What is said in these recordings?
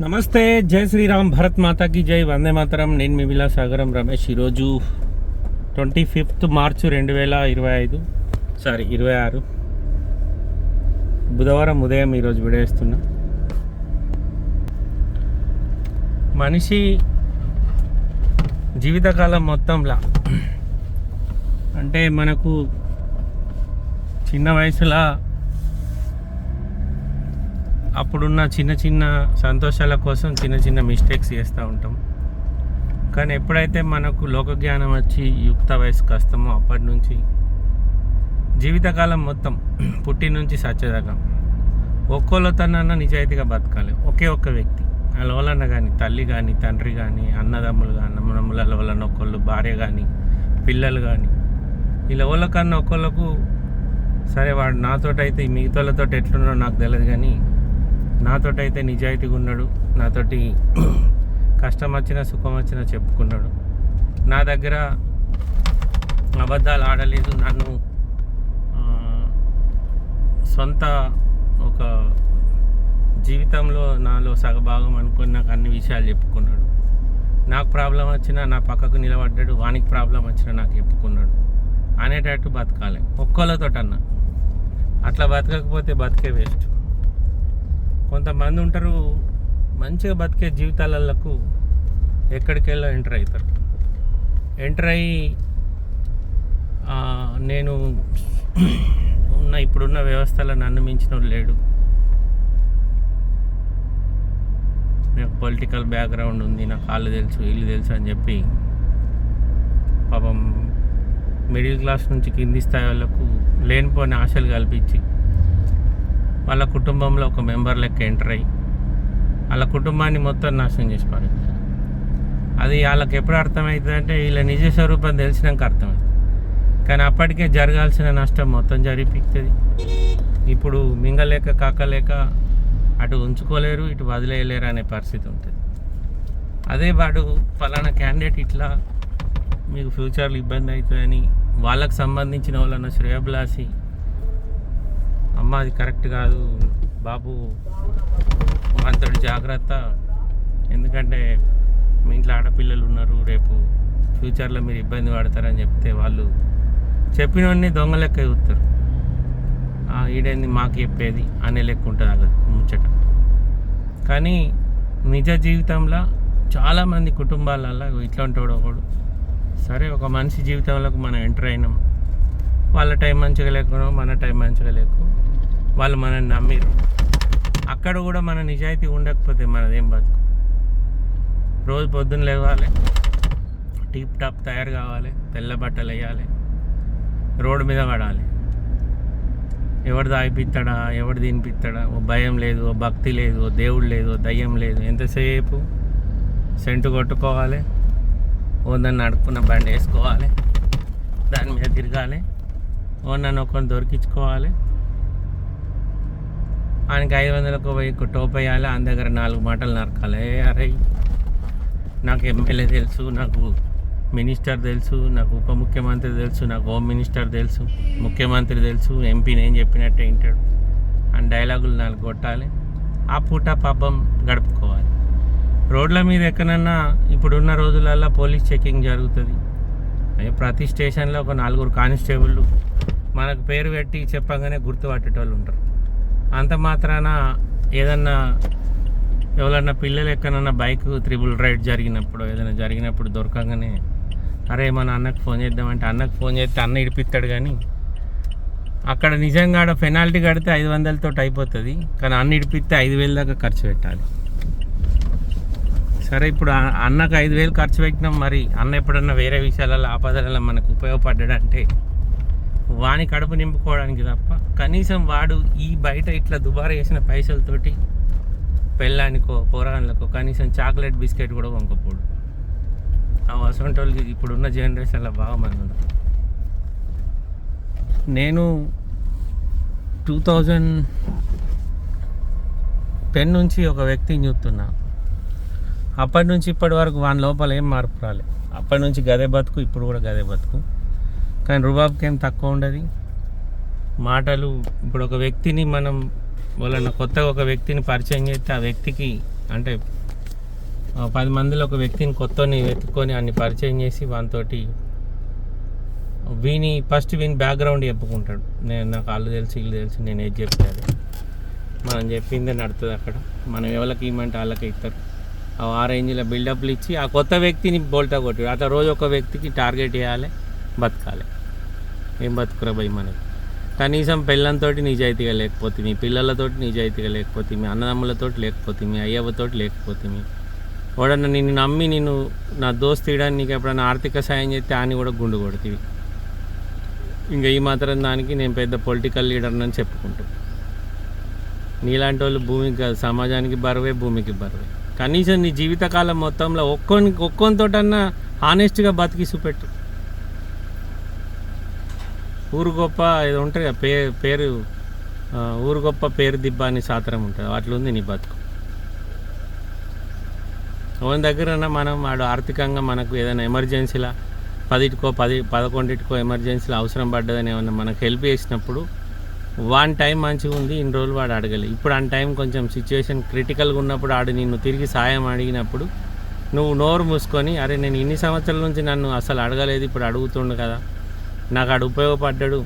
నమస్తే, జై శ్రీరామ్, భరత్ మాతాకి జై, వందే మాతరం. నేను మీ విలాసాగరం రమేష్. ఈరోజు 25 మార్చ్ 2025 26 బుధవారం ఉదయం ఈరోజు విడేస్తున్నా. మనిషి జీవితకాలం మొత్తంలా అంటే మనకు చిన్న వయసులో అప్పుడున్న చిన్న చిన్న సంతోషాల కోసం చిన్న చిన్న మిస్టేక్స్ చేస్తూ ఉంటాం. కానీ ఎప్పుడైతే మనకు లోకజ్ఞానం వచ్చి యుక్త వయసుకు వస్తామో అప్పటి నుంచి జీవితకాలం మొత్తం పుట్టి నుంచి సచ్చేదాకా ఒక్కోళ్ళతోనన్నా నిజాయితీగా బతకాలి. ఒకే ఒక్క వ్యక్తి వాళ్ళన్న కానీ, తల్లి కానీ, తండ్రి కానీ, అన్నదమ్ములు కానీ, అన్నదమ్ముల వలన ఒకళ్ళు, భార్య కానీ, పిల్లలు కానీ, వీళ్ళ వాళ్ళకన్నా ఒకళ్ళకు సరే వాడు నాతోటైతే మిగతాలతో ఎట్లున్నాడో నాకు తెలియదు, కానీ నాతోటైతే నిజాయితీగా ఉన్నాడు, నాతోటి కష్టం వచ్చినా సుఖం వచ్చినా చెప్పుకున్నాడు, నా దగ్గర అబద్ధాలు ఆడలేదు, నన్ను సొంత ఒక జీవితంలో నాలో సగభాగం అనుకొని నాకు అన్ని విషయాలు చెప్పుకున్నాడు, నాకు ప్రాబ్లం వచ్చినా నా పక్కకు నిలబడ్డాడు, వానికి ప్రాబ్లం వచ్చినా నాకు చెప్పుకున్నాడు అనేటట్టు బతకాలి ఒక్కళ్ళతోటన్నా. అట్లా బతకకపోతే బతికే వేస్ట్. కొంతమంది ఉంటారు మంచిగా బతికే జీవితాలకు ఎక్కడికెళ్ళో ఎంటర్ అవుతారు. ఎంటర్ అయ్యి నేను ఇప్పుడున్న వ్యవస్థలో నన్ను మించిన లేడు, నాకు పొలిటికల్ బ్యాక్గ్రౌండ్ ఉంది, నాకు వాళ్ళు తెలుసు వీళ్ళు తెలుసు అని చెప్పి పాపం మిడిల్ క్లాస్ నుంచి కింది స్థాయి వాళ్ళకు లేనిపోని ఆశలు కల్పించి వాళ్ళ కుటుంబంలో ఒక మెంబర్ లెక్క ఎంటర్ అయ్యి వాళ్ళ కుటుంబాన్ని మొత్తం నాశనం చేసి పారేస్తారు. అది వాళ్ళకి ఎప్పుడు అర్థమవుతుంది అంటే వీళ్ళ నిజ స్వరూపం తెలిసినాక అర్థమవుతుంది. కానీ అప్పటికే జరగాల్సిన నష్టం మొత్తం జరిపిస్తుంది. ఇప్పుడు మింగలేక కాకలేక అటు ఉంచుకోలేరు, ఇటు వదిలేయలేరు అనే పరిస్థితి ఉంటుంది. అదే వాడు ఫలానా క్యాండిడేట్ ఇట్లా మీకు ఫ్యూచర్లో ఇబ్బంది అవుతుందని వాళ్ళకు సంబంధించిన వాళ్ళన్న శ్రేయభిలాషి, అమ్మ అది కరెక్ట్ కాదు బాబు, అంతటి జాగ్రత్త, ఎందుకంటే మీ ఇంట్లో ఆడపిల్లలు ఉన్నారు, రేపు ఫ్యూచర్లో మీరు ఇబ్బంది పడతారని చెప్తే వాళ్ళు చెప్పినవన్నీ దొంగ లెక్క చూస్తారు. ఈడేంది మాకు చెప్పేది అనే లెక్క ఉంటుంది అలా ముచ్చట. కానీ నిజ జీవితంలో చాలామంది కుటుంబాలలో ఇట్లాంటి ఒకడు సరే ఒక మనిషి జీవితంలోకి మనం ఎంటర్ అయినాం, వాళ్ళ టైం మంచిగా లేకున్నాం, మన టైం మంచిగా లేకు, వాళ్ళు మనల్ని నమ్మిరు. అక్కడ కూడా మన నిజాయితీ ఉండకపోతే మనదేం బతుకు. రోజు పొద్దున్న లేవాలి, టీప్ టాప్ తయారు కావాలి, తెల్ల బట్టలు వేయాలి, రోడ్డు మీద పడాలి. ఎవడు తాగిపిస్తాడా, ఎవడు తినిపిస్తాడా, ఓ భయం లేదు, ఓ భక్తి లేదు, ఓ దేవుడు లేదు, ఓ దయ్యం లేదు. ఎంతసేపు సెంటు కొట్టుకోవాలి, ఓ నన్ను నడుపుకున్న బండి వేసుకోవాలి, దాని మీద తిరగాలి, ఓ నన్ను ఒకరిని దొరికించుకోవాలి, ఆయనకి 500కు 1000 టోప్ వేయాలి, ఆయన దగ్గర 4 మాటలు నరకాలి. అరే నాకు ఎమ్మెల్యే తెలుసు, నాకు మినిస్టర్ తెలుసు, నాకు ఉప ముఖ్యమంత్రి తెలుసు, నాకు హోమ్ మినిస్టర్ తెలుసు, ముఖ్యమంత్రి తెలుసు, ఎంపీ నేను చెప్పినట్టే వింటాడు అని డైలాగులు 4 కొట్టాలి. ఆ పూట పాపం గడుపుకోవాలి. రోడ్ల మీద ఎక్కడన్నా ఇప్పుడున్న రోజులల్లో పోలీస్ చెకింగ్ జరుగుతుంది. ప్రతి స్టేషన్లో ఒక 4 కానిస్టేబుళ్ళు మనకు పేరు పెట్టి చెప్పగానే గుర్తుపట్టేటోళ్ళు ఉంటారు. అంత మాత్రాన ఏదన్నా ఎవరన్నా పిల్లలు ఎక్కడన్నా బైక్ త్రిబుల్ రైడ్ జరిగినప్పుడు ఏదైనా జరిగినప్పుడు దొరకగానే అరే మన అన్నకు ఫోన్ చేద్దామంటే అన్నకు ఫోన్ చేస్తే అన్న ఇడిపిస్తాడు. కానీ అక్కడ నిజంగా పెనాల్టీ కడితే 500తో అయిపోతుంది, కానీ అన్న ఇడిపిస్తే 5000 దాకా ఖర్చు పెట్టాలి. సరే ఇప్పుడు అన్నకు 5000 ఖర్చు పెట్టినాం, మరి అన్న ఎప్పుడన్నా వేరే విషయాలలో ఆపదలలో మనకు ఉపయోగపడ్డాడంటే వాని కడుపు నింపుకోవడానికి తప్ప కనీసం వాడు ఈ బయట ఇట్లా దుబారా చేసిన పైసలతోటి పెళ్ళానికో పోరాళ్ళకో కనీసం చాక్లెట్ బిస్కెట్ కూడా కొనుక్కోపోడు. అసంటి వాళ్ళకి ఇప్పుడున్న జనరేషన్లో బాగా మంది ఉన్నారు. నేను 2010 నుంచి ఒక వ్యక్తిని చూస్తున్నా. అప్పటి నుంచి ఇప్పటి వరకు వాని లోపల ఏం మార్పు రాలేదు. అప్పటి నుంచి గదే బతుకు, ఇప్పుడు కూడా గదే బతుకు. కానీ రుబాబ్కి ఏం తక్కువ ఉండదు. మాటలు ఇప్పుడు ఒక వ్యక్తిని మనం వాళ్ళన్న కొత్తగా ఒక వ్యక్తిని పరిచయం చేస్తే ఆ వ్యక్తికి అంటే 10 మందిలో ఒక వ్యక్తిని కొత్తని వెతుక్కొని అన్ని పరిచయం చేసి వానితోటి వీని బ్యాక్గ్రౌండ్ చెప్పుకుంటాడు. నేను నాకు వాళ్ళు తెలుసు వీళ్ళు తెలుసు, నేను ఏది చెప్తే అది మనం చెప్పిందే నడుతుంది అక్కడ. మనం ఎవరికి ఇవ్వమంటే వాళ్ళకి ఇస్తారు. ఆ రేంజ్లో బిల్డప్లు ఇచ్చి ఆ కొత్త వ్యక్తిని బోల్టా కొట్టాడు. అట్లా రోజు ఒక వ్యక్తికి టార్గెట్ చేయాలి, బతకాలి. ఏం బతుకురా భయ్ మనకి. కనీసం పిల్లలతో నిజాయితీగా లేకపోతే, మీ పిల్లలతోటి నిజాయితీగా లేకపోతే, మీ అన్నదమ్ములతో లేకపోతే, మీ అయ్యవ్వతో లేకపోతే, మీ వాడన్నా నిన్ను నమ్మి నిన్ను నా దోస్తు తీయడానికి నీకు ఎప్పుడైనా ఆర్థిక సాయం చేస్తే అని కూడా గుండు కొడుతుంది. ఇంకా ఈ మాత్రం దానికి నేను పెద్ద పొలిటికల్ లీడర్నని చెప్పుకుంటాను. నీలాంటి వాళ్ళు భూమికి కాదు, సమాజానికి బరువే, భూమికి బరువే. కనీసం నీ జీవితకాలం మొత్తంలో ఒక్కొనితోటన్నా హానెస్ట్గా బతికి చూపెట్టు. ఊరు గొప్ప ఏదో ఉంటుంది కదా, పేరు ఊరు గొప్ప పేరు దిబ్బ అని సాత్రం ఉంటుంది, అట్లుంది నీ బతుకు. ఎవరి దగ్గరన్నా మనం వాడు ఆర్థికంగా మనకు ఏదైనా ఎమర్జెన్సీలా 10కో 11కో ఎమర్జెన్సీలో అవసరం పడ్డదని ఏమన్నా మనకు హెల్ప్ చేసినప్పుడు వాన్ టైం మంచిగా ఉంది, ఇన్ని రోజులు వాడు అడగలేదు. ఇప్పుడు ఆ టైం కొంచెం సిచ్యువేషన్ క్రిటికల్గా ఉన్నప్పుడు ఆడు నిన్ను తిరిగి సాయం అడిగినప్పుడు నువ్వు నోరు మూసుకొని, అరే నేను ఇన్ని సంవత్సరాల నుంచి నన్ను అసలు అడగలేదు, ఇప్పుడు అడుగుతుండు కదా, నాకు ఆడు ఉపయోగపడ్డాడు,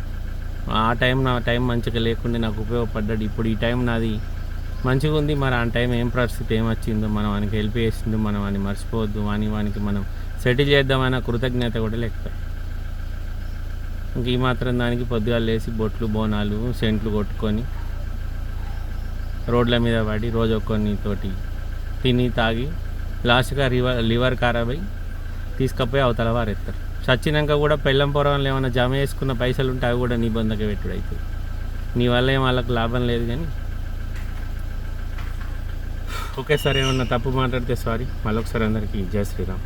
ఆ టైం నా టైం మంచిగా లేకుండా నాకు ఉపయోగపడ్డాడు, ఇప్పుడు ఈ టైం నాది మంచిగా ఉంది, మరి ఆ టైం ఏం పరిస్థితి ఏమొచ్చిందో మనం వానికి హెల్ప్ చేసిండు, మనం వాడిని మర్చిపోవద్దు, వానికి మనం సెటిల్ చేద్దామన్న కృతజ్ఞత కూడా లేకపోతే. ఇంక ఈ మాత్రం దానికి పొద్దుగాలు లేసి బొట్లు బోనాలు సెంట్లు కొట్టుకొని రోడ్ల మీద పడి రోజు ఒక్కొనితోటి తిని తాగి లాస్ట్గా లివర్ ఖరాబ్ అయ్యి తీసుకపోయి అవతల వారెత్తారు. చచ్చినాక కూడా పెళ్ళం పొరంలో ఏమైనా జమ చేసుకున్న పైసలు ఉంటే అవి కూడా నీ బొందకే పెట్టుడు అవుతుంది. నీ వల్ల ఏం వాళ్ళకి లాభం లేదు. కానీ ఓకే సార్, ఏమన్నా తప్పు మాట్లాడితే సారీ. మళ్ళొకసారి అందరికీ జై శ్రీరామ్.